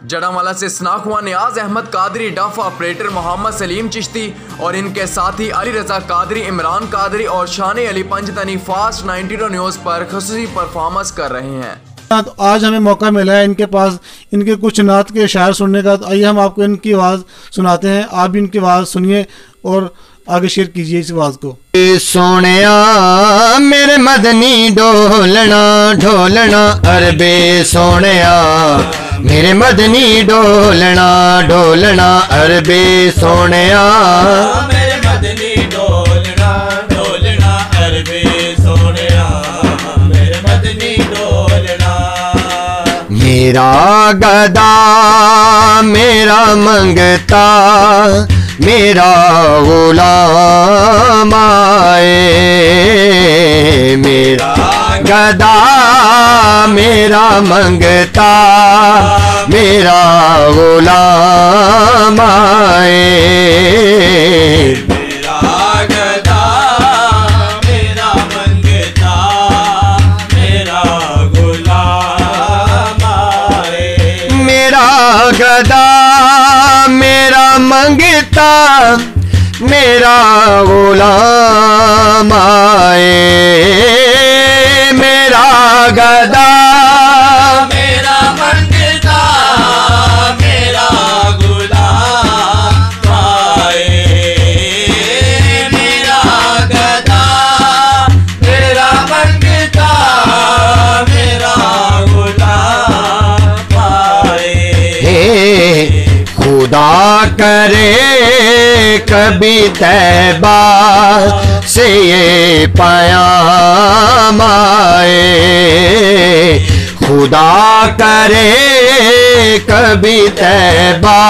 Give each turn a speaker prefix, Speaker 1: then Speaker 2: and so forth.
Speaker 1: जड़ावाला से स्नाखवा नियाज अहमद कादरी, डफ ऑपरेटर मोहम्मद सलीम चिश्ती और इनके साथी अली रजा कादरी, इमरान कादरी और शान अली पंजतनी फास्ट 92 न्यूज़ पर खसूसी परफॉर्मेंस कर रहे हैं।
Speaker 2: तो आज हमें मौका मिला है इनके पास इनके कुछ नात के शायर सुनने का। तो आइए हम आपको इनकी आवाज़ सुनाते हैं, आप भी इनकी आवाज़ सुनिए और आगे शेयर कीजिए इस आवाज़ को।
Speaker 3: सोनिया मेरे मदनी ढोलना ढोलना अरबे सोनिया मेरे मदनी ढोलना ढोलना अरबे सोनिया
Speaker 4: मेरे मदनी ढोलना ढोलना अरबे सोनिया मेरे मदनी ढोलना।
Speaker 3: मेरा गदा मेरा मंगता मेरा गुलाम आए, मेरा गदा मेरा मंगता मेरा गुलाम आए।
Speaker 4: मेरा गदा मेरा मंगता मेरा गुलाम आए।
Speaker 3: मेरा गदा मेरा मंगता मेरा गुलाम आए। मेरा गदा
Speaker 4: मेरा मंगता मेरा गुलाम आए। मेरा गदा मेरा मंगता मेरा गुलाम आए।
Speaker 3: खुदा करे कभी तैबा से ये पयाम आए। खुदा करे कभी तैबा